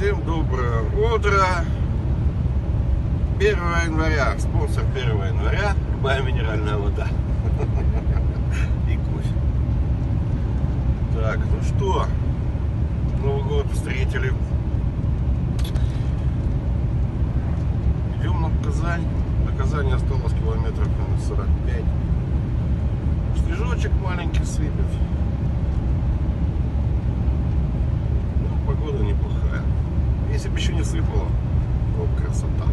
Всем доброе утро. 1 января. Спонсор 1 января. Любая минеральная вода. И кофе. Так, ну что, Новый год встретили. Идем на Казань. До Казани осталось километров 45. Снежочек маленький сыпет. Ну, погода неплохая. Если бы еще не сыпало, то красота.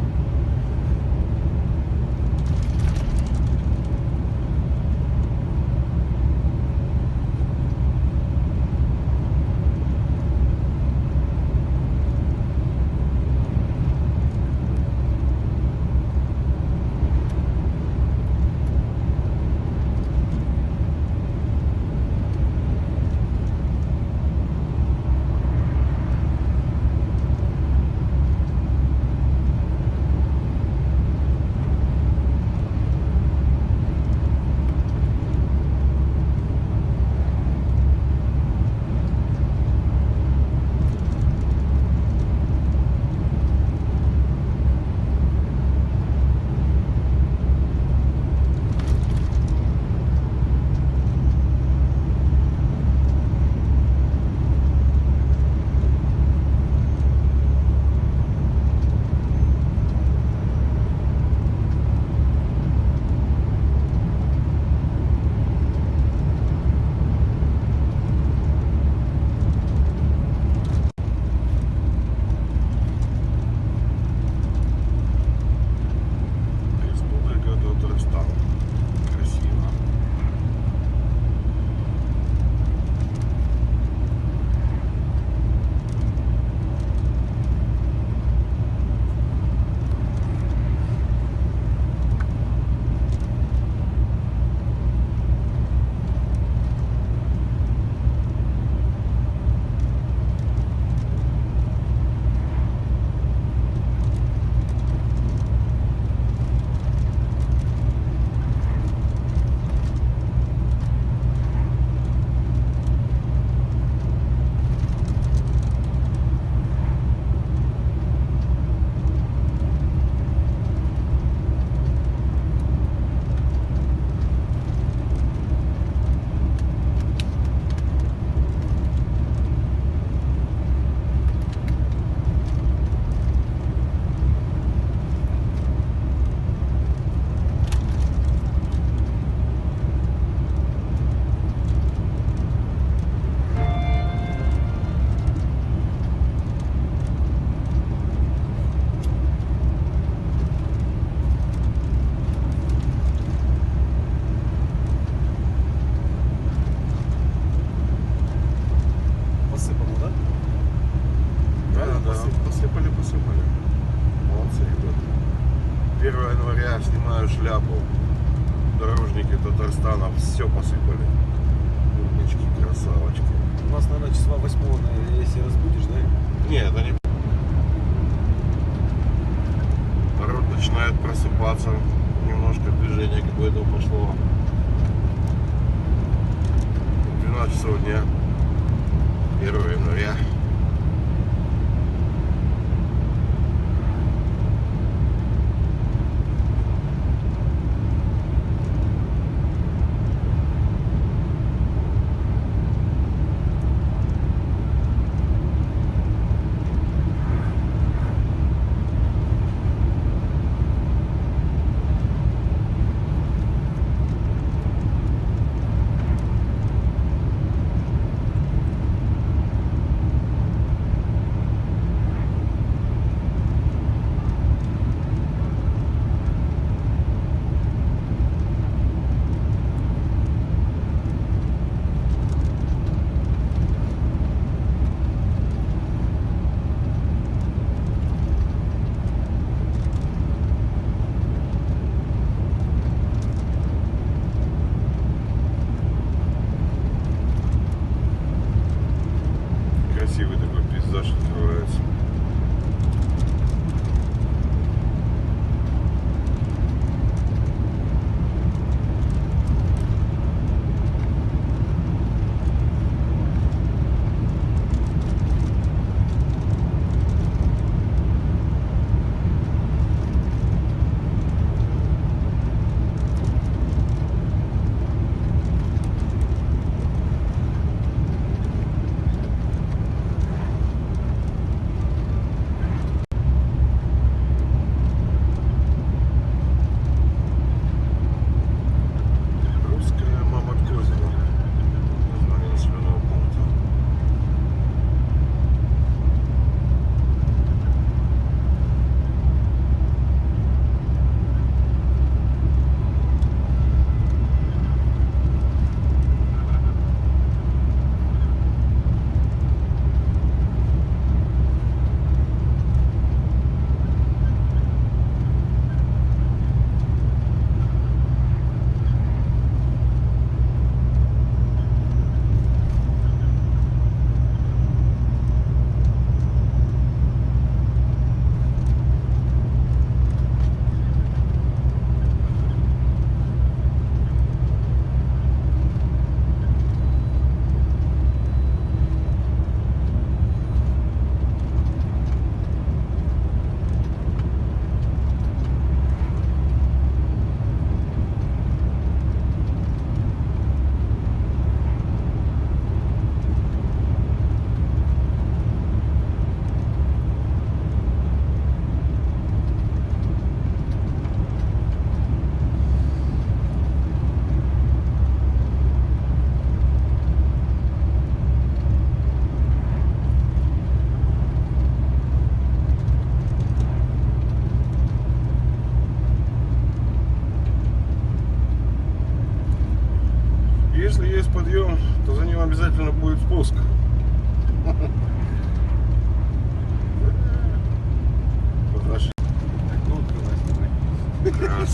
Посыпали. Молодцы, ребята. 1 января снимаю шляпу. Дорожники Татарстана все посыпали. Умнички, красавочки. У нас, наверное, числа 8, если разбудишь, да? Нет, это не... Народ начинает просыпаться. Немножко движение какое-то пошло. 12 часов дня. 1 января. Красивый такой пейзаж открывается.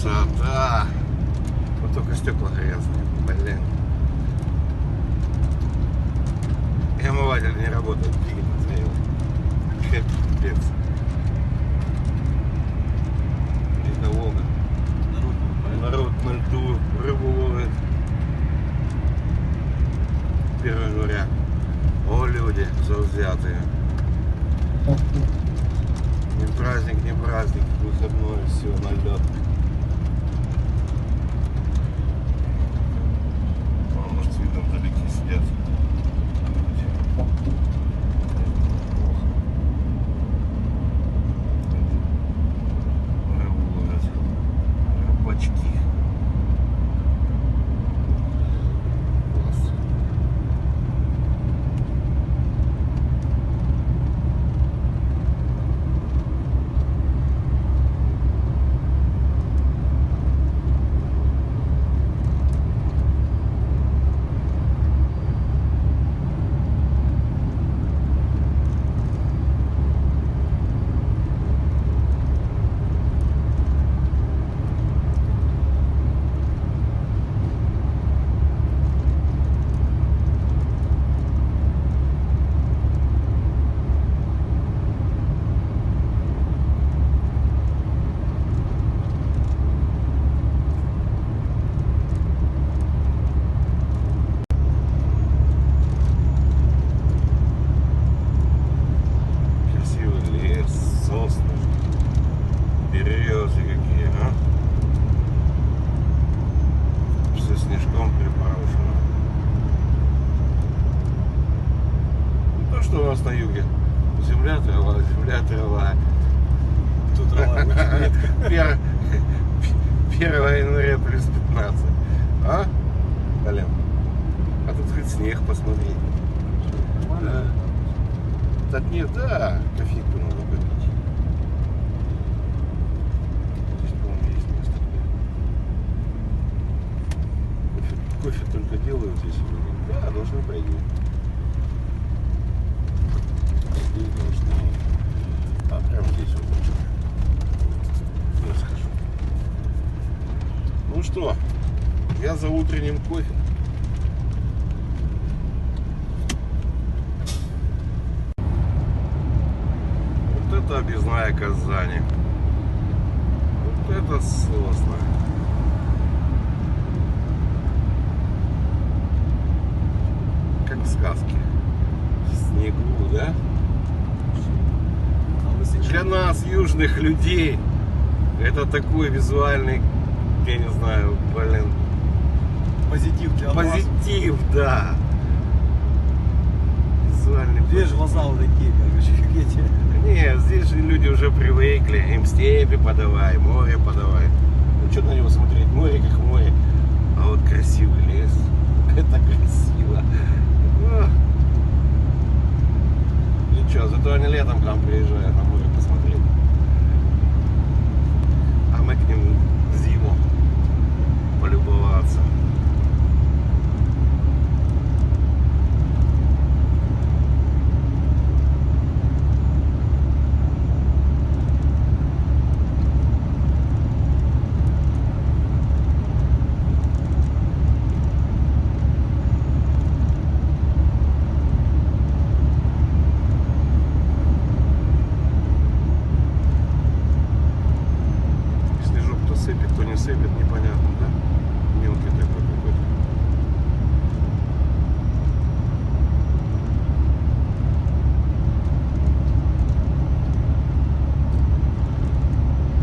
красота. Вот только стекла грязные. Блин. И омыватель не работает. Фиг смотрел. Капец. Это Волга. Народ на льду рыбу ловит. 1 января. О, люди завзятые. Не праздник, выходной, все, на лед. Может, видно, вдалеке сидят. Рыбу ловят. Рыбачки. Класс. Красивый лес, сосны, березы какие, а? Все снежком припорошено. Ну то, что у нас на юге. Земля, трава, земля, трава. Тут трава очень редко. 1 января плюс 15. А? Блин. А тут хоть снег посмотреть. Нормально. Так нет, да, кофейку надо попить. Здесь, по-моему, есть место. Кофе только делают здесь. Да, должны пойти. Здесь должны. А прям здесь вот. Я схожу. Ну что, я за утренним кофе. Вот это объездная Казани. Вот это сосна. Как в сказке. В снегу, да? А вы сейчас- Для нас, южных людей, это такой визуальный, я не знаю, блин, Позитив для вас. позитив, да. Визуальный Здесь же глаза вот такие, короче, как эти. Нет, здесь же люди уже привыкли. Им степи подавай, море подавай. Ну что на него смотреть? Море как море. А вот красивый лес. Это красиво. О. Ничего, зато они летом к нам приезжают на море посмотреть. А мы к ним зиму полюбоваться. Снежок то сыпет, то не сыпет, непонятно, да? Мелкий такой какой-то.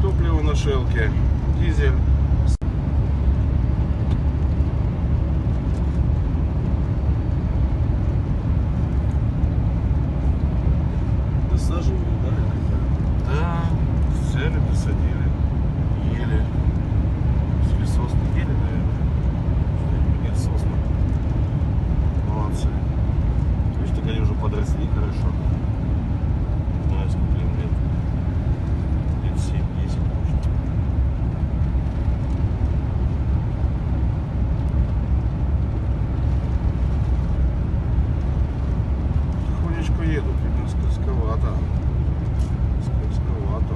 Топливо на шелке, дизель. Досаживают, да? Да, взяли, посадили, ели. Или сосны ели, наверное. Нет, сосны. Молодцы. Видишь, так они уже подросли хорошо. Не знаю, сколько им лет. Лет 7-10, может. Потихонечку едут, видно, скользковато. Скользковато.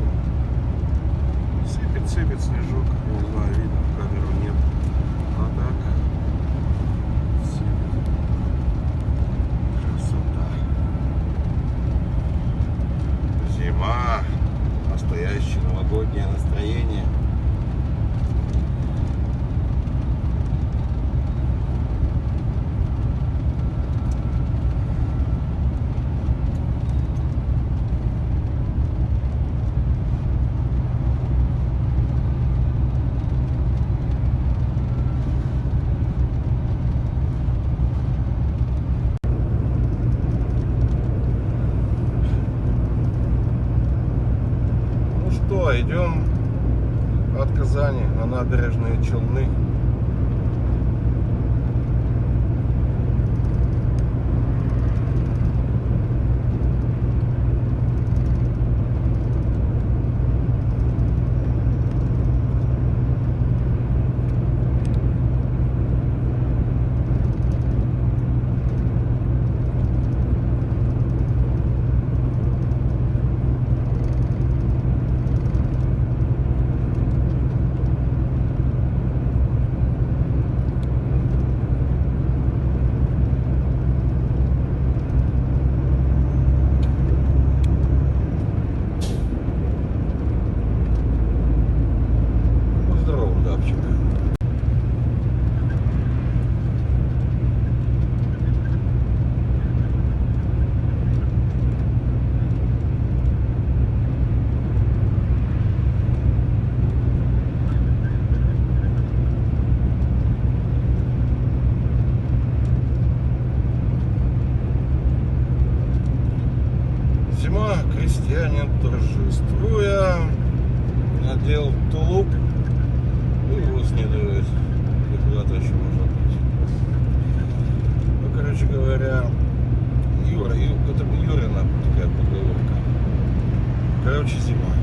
Сыпет, сыпет снежок. Не знаю, видно, в камеру нет. А так сыпет. Красота. Зима. Настоящее новогоднее настроение. Идем от Казани на набережные Челны. Крестьянин, торжествуя, надел тулуп и его снидает. И куда-то еще можно быть. Ну, короче говоря, это Юрина такая поговорка. Короче, зима.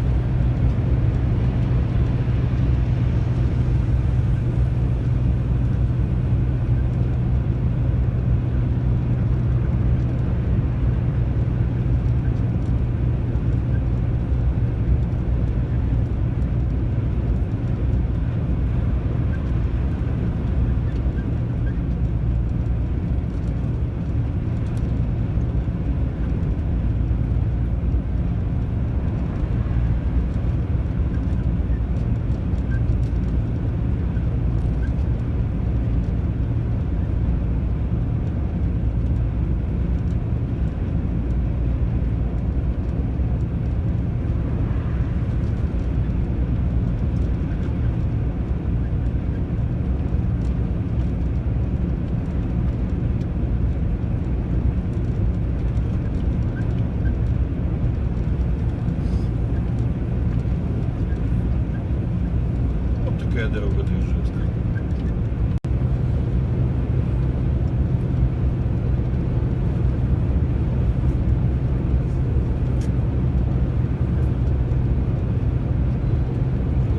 Такая дорога Движенская.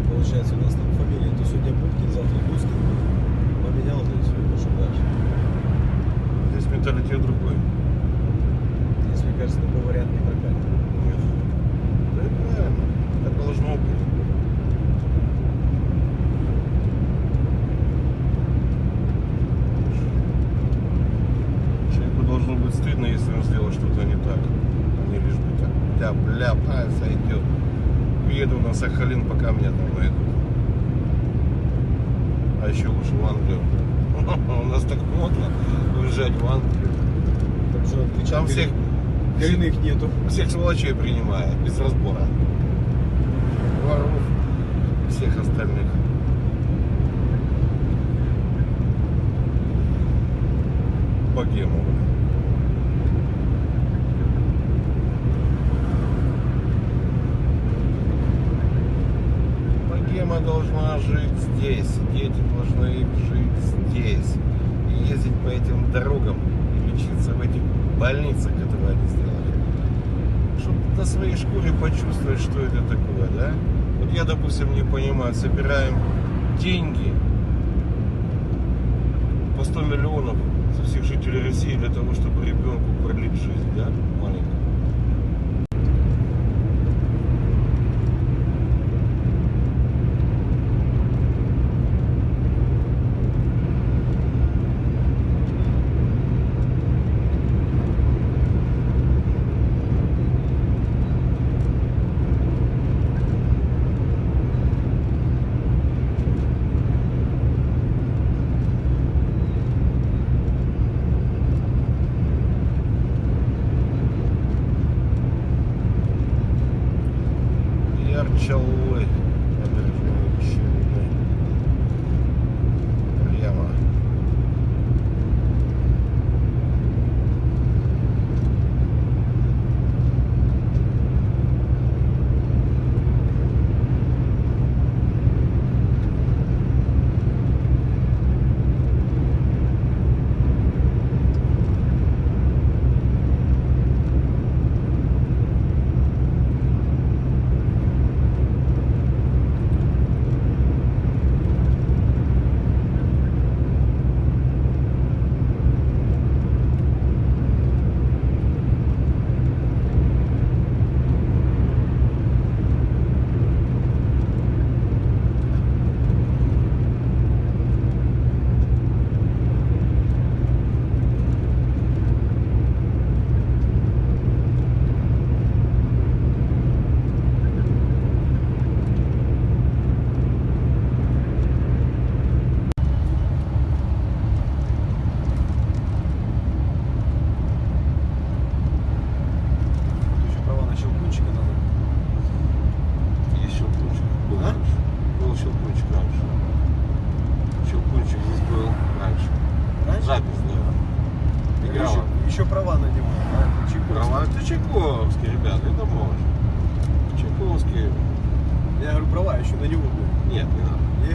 Получается, у нас там фамилия, то сегодня Будкин, завтра Бускин. Поменял, то есть пошел дальше. Здесь менталитет другой. Здесь, мне кажется, такой вариант не прокатит. Нет. Да это правильно. Так должно быть. Должно быть стыдно, если он сделал что-то не так. А не лишь бы так. Ляп-ляп, сойдет. Уеду на Сахалин, пока меня там найдут. А еще лучше в Англию. У нас так модно уезжать в Англию. Там всех коренных нету. Всех сволочей принимает, без разбора. Воров, всех остальных. Богему. Богема должна жить здесь, дети должны жить здесь. И ездить по этим дорогам и лечиться в этих больницах, которые они сделали. Чтобы на своей шкуре почувствовать, что это такое, да? Вот я, допустим, не понимаю, собираем деньги по 100 миллионов со всех жителей России для того, чтобы ребенку продлить жизнь, да, маленькому. Чалой. Набережная Челны. Прямо. Еще права на Щелкунчика надо. Есть Щелкунчик. Был А? раньше. Был Щелкунчик раньше. Щелкунчик здесь был раньше. Раньше? Запись, да. Играла. Еще права на него. А, Чайковский. Права. Ты Чайковский, ребята, это можно. Чайковский. Я говорю, права еще на него были. Нет, не надо. Не?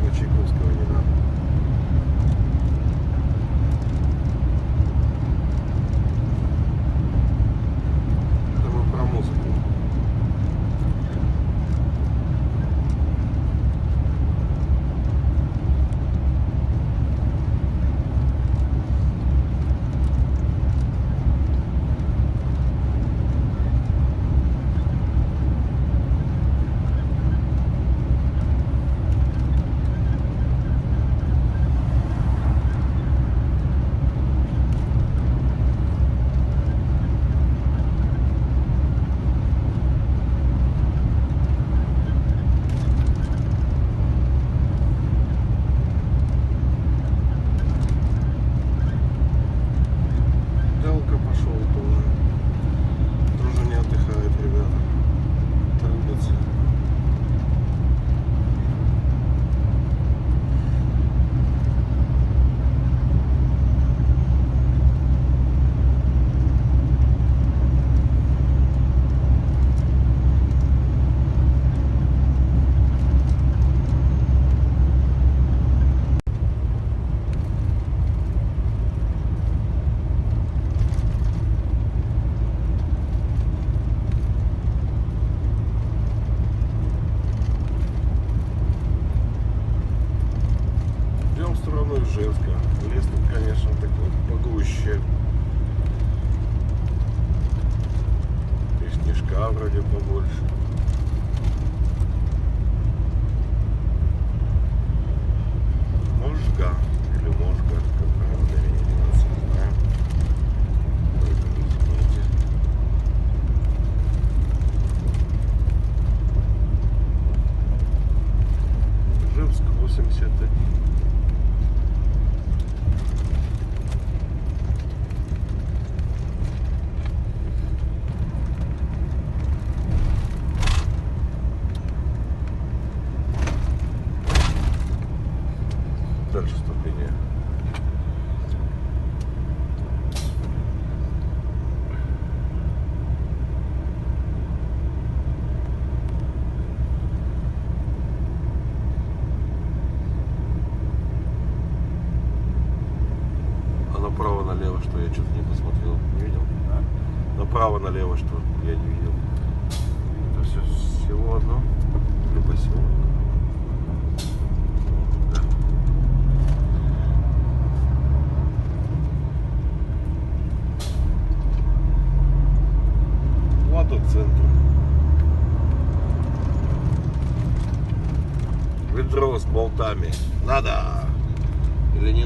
У Чайковского не надо. Это мы про музыку. Телка пошел тоже. Тоже не отдыхает, ребята. Трудятся. Идем в сторону Ижевска. Лес тут, конечно, такой погуще. И снежка вроде побольше. Можга. Или Можга, как правильно ударение делается, не знаю. Только не извините. Ижевск 81. Дальше вступление. А направо-налево что? Я что-то не посмотрел. Не видел? Направо-налево что? Я не видел. Это все село одно? Или поселок? Да. Вот от центр. Ведро с болтами. Надо. Или не